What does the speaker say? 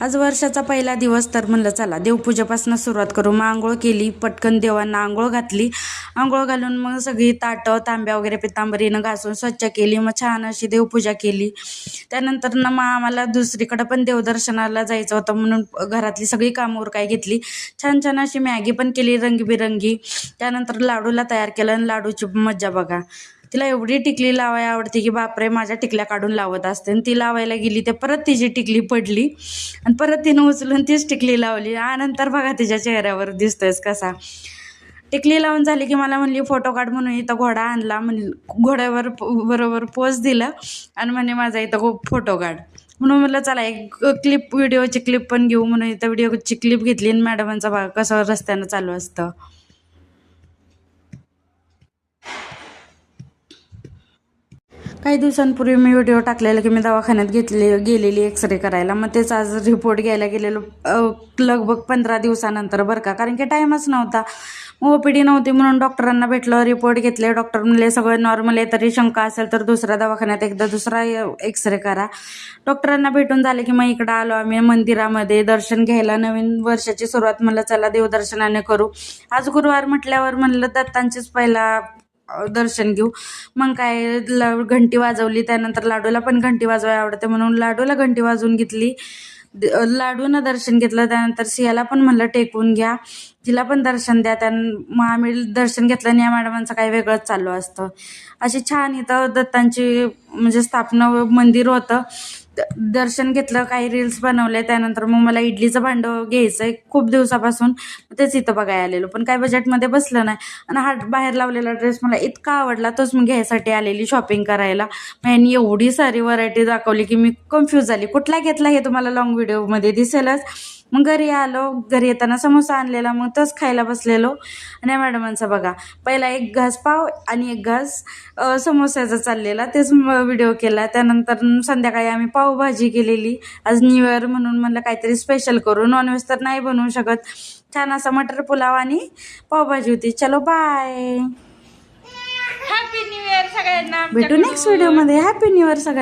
आज वर्षाचा पहिला दिवस, तर म्हणलं चला देवपूजेपासून सुरुवात करू. मग आंघोळ केली, पटकन देवांना आंघोळ घातली. आंघोळ घालून मग सगळी ताटं तांब्या वगैरे पितांबरीनं घासून स्वच्छ केली. मग छान अशी देवपूजा केली. त्यानंतर मग आम्हाला दुसरीकडं पण देवदर्शनाला जायचं होतं, म्हणून घरातली सगळी कामं उरकाय घेतली. छान छान अशी मॅगी पण केली रंगीबिरंगी. त्यानंतर लाडूला तयार केलं आणि लाडूची मज्जा बघा. तिला एवढी टिकली लावाय आवडते की बापरे, माझ्या टिकल्या काढून लावत असते. आणि ती लावायला गेली ते परत तिची टिकली पडली आणि परत तिनं उचलून तीच टिकली लावली. नंतर बघा तिच्या चेहऱ्यावर दिसतोयच कसा. टिकली लावून झाली की मला म्हणली फोटो काढ, म्हणून इथं घोडा आणला. घोड्यावर बरोबर पोज दिला आणि म्हणे माझा इथं फोटो काढ. म्हणून म्हटलं चला एक व्हिडिओची क्लिप पण घेऊ, म्हणून इथं व्हिडिओची क्लिप घेतली. आणि मॅडमांचा बघा कसं रस्त्यानं चालू असतं. काही दिवसांपूर्वी मी व्हिडिओ टाकलेला की मी दवाखान्यात गेलेली एक्सरे करायला. मग तेच आज रिपोर्ट घ्यायला गेलेलो लगभग 15 दिवसानंतर बरं का, कारण की टाईमच नव्हता. मग OPD नव्हती म्हणून डॉक्टरांना भेटलं, रिपोर्ट घेतले. डॉक्टर म्हणले सगळं नॉर्मल आहे, तरी शंका असेल तर दुसऱ्या दवाखान्यात एकदा दुसरा एक्सरे करा. डॉक्टरांना भेटून झाले की मग इकडं आलो आम्ही मंदिरामध्ये दर्शन घ्यायला. नवीन वर्षाची सुरुवात म्हणलं चला देवदर्शनाने करू. आज गुरुवार म्हटल्यावर म्हणलं दत्तांचीच पहिला दर्शन घेऊ. मग काय घंटी वाजवली. त्यानंतर लाडूला पण घंटी वाजवायला आवडते म्हणून लाडूला घंटी वाजवून घेतली. लाडूनं दर्शन घेतलं. त्यानंतर सियाला पण म्हणलं टेकवून घ्या, तिला पण दर्शन द्या. मग आम्ही दर्शन घेतलं आणि या मॅडमांचं काही वेगळंच चालू असतं. अशी छान इथं दत्तांची म्हणजे स्थापना मंदिर होतं. दर्शन घेतलं, काही रील्स बनवले. त्यानंतर मग मला इडलीचं भांडं घ्यायचं आहे खूप दिवसापासून, तेच इथं बघायला आलेलो. पण काय बजेटमध्ये बसलं नाही. आणि हा बाहेर लावलेला ड्रेस मला इतका आवडला, तोच मी घ्यायसाठी आलेली शॉपिंग करायला. मग यांनी एवढी सारी व्हरायटी दाखवली की मी कन्फ्यूज झाली. कुठला घेतला हे तुम्हाला लॉंग व्हिडिओमध्ये दिसेलच. मग घरी आलो. घरी येताना समोसा आणलेला, मग तोच खायला बसलेलो. आणि मॅडमांचा बघा पहिला एक घास पाव आणि एक घास समोसाचा चाललेला, तेच व्हिडिओ केला. त्यानंतर संध्याकाळी आम्ही पावभाजी केलेली. आज न्यू इयर म्हणून म्हणलं काहीतरी स्पेशल करू. नॉनव्हेज तर नाही बनवू शकत. छान असा मटर पुलाव आणि पावभाजी होती. चलो बाय, हॅपी न्यू इयर सगळ्यांना. भेटू नेक्स्ट व्हिडिओमध्ये. हॅपी न्यू इयर सगळ्यांना.